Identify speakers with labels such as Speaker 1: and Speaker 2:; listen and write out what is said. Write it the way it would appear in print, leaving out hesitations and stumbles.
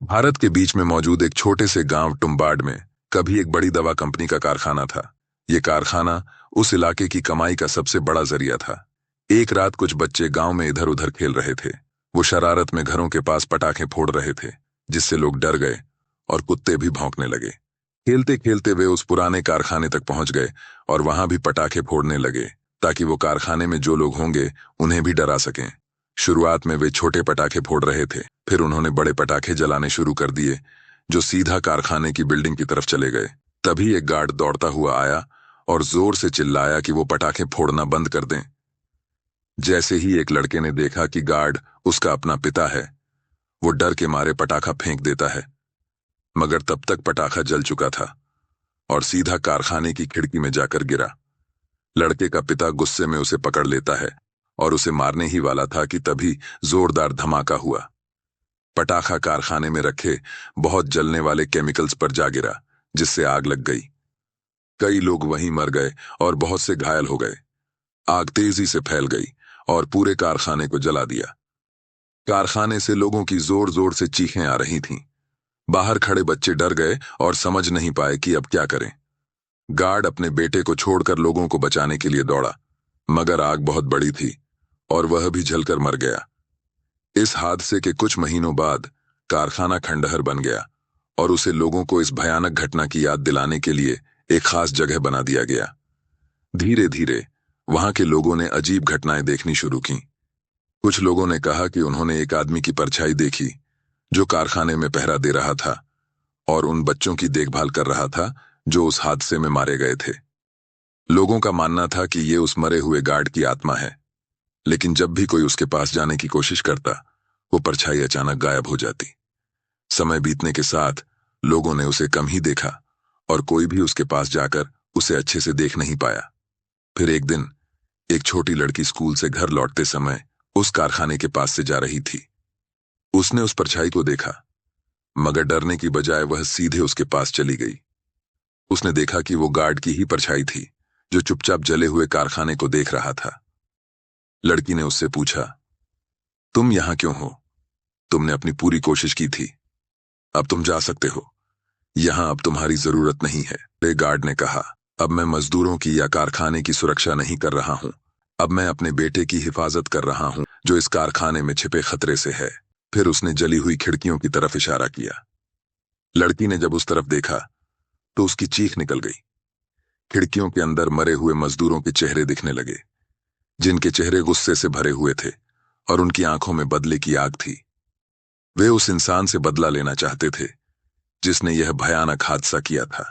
Speaker 1: भारत के बीच में मौजूद एक छोटे से गांव टुम्बाड में कभी एक बड़ी दवा कंपनी का कारखाना था। ये कारखाना उस इलाके की कमाई का सबसे बड़ा जरिया था। एक रात कुछ बच्चे गांव में इधर उधर खेल रहे थे। वो शरारत में घरों के पास पटाखे फोड़ रहे थे, जिससे लोग डर गए और कुत्ते भी भौंकने लगे। खेलते खेलते वे उस पुराने कारखाने तक पहुंच गए और वहां भी पटाखे फोड़ने लगे, ताकि वो कारखाने में जो लोग होंगे उन्हें भी डरा सकें। शुरुआत में वे छोटे पटाखे फोड़ रहे थे, फिर उन्होंने बड़े पटाखे जलाने शुरू कर दिए, जो सीधा कारखाने की बिल्डिंग की तरफ चले गए। तभी एक गार्ड दौड़ता हुआ आया और जोर से चिल्लाया कि वो पटाखे फोड़ना बंद कर दें। जैसे ही एक लड़के ने देखा कि गार्ड उसका अपना पिता है, वो डर के मारे पटाखा फेंक देता है, मगर तब तक पटाखा जल चुका था और सीधा कारखाने की खिड़की में जाकर गिरा। लड़के का पिता गुस्से में उसे पकड़ लेता है और उसे मारने ही वाला था कि तभी जोरदार धमाका हुआ। पटाखा कारखाने में रखे बहुत जलने वाले केमिकल्स पर जा गिरा, जिससे आग लग गई। कई लोग वहीं मर गए और बहुत से घायल हो गए। आग तेजी से फैल गई और पूरे कारखाने को जला दिया। कारखाने से लोगों की जोर जोर से चीखें आ रही थीं। बाहर खड़े बच्चे डर गए और समझ नहीं पाए कि अब क्या करें। गार्ड अपने बेटे को छोड़कर लोगों को बचाने के लिए दौड़ा, मगर आग बहुत बड़ी थी और वह भी जलकर मर गया। इस हादसे के कुछ महीनों बाद कारखाना खंडहर बन गया और उसे लोगों को इस भयानक घटना की याद दिलाने के लिए एक खास जगह बना दिया गया। धीरे धीरे वहां के लोगों ने अजीब घटनाएं देखनी शुरू की। कुछ लोगों ने कहा कि उन्होंने एक आदमी की परछाई देखी, जो कारखाने में पहरा दे रहा था और उन बच्चों की देखभाल कर रहा था जो उस हादसे में मारे गए थे। लोगों का मानना था कि ये उस मरे हुए गार्ड की आत्मा है, लेकिन जब भी कोई उसके पास जाने की कोशिश करता, वो परछाई अचानक गायब हो जाती। समय बीतने के साथ लोगों ने उसे कम ही देखा और कोई भी उसके पास जाकर उसे अच्छे से देख नहीं पाया। फिर एक दिन एक छोटी लड़की स्कूल से घर लौटते समय उस कारखाने के पास से जा रही थी। उसने उस परछाई को देखा, मगर डरने की बजाय वह सीधे उसके पास चली गई। उसने देखा कि वो गार्ड की ही परछाई थी, जो चुपचाप जले हुए कारखाने को देख रहा था। लड़की ने उससे पूछा, तुम यहां क्यों हो? तुमने अपनी पूरी कोशिश की थी, अब तुम जा सकते हो। यहां अब तुम्हारी जरूरत नहीं है। गार्ड ने कहा, अब मैं मजदूरों की या कारखाने की सुरक्षा नहीं कर रहा हूं। अब मैं अपने बेटे की हिफाजत कर रहा हूं, जो इस कारखाने में छिपे खतरे से है। फिर उसने जली हुई खिड़कियों की तरफ इशारा किया। लड़की ने जब उस तरफ देखा तो उसकी चीख निकल गई। खिड़कियों के अंदर मरे हुए मजदूरों के चेहरे दिखने लगे, जिनके चेहरे गुस्से से भरे हुए थे और उनकी आंखों में बदले की आग थी। वे उस इंसान से बदला लेना चाहते थे जिसने यह भयानक हादसा किया था।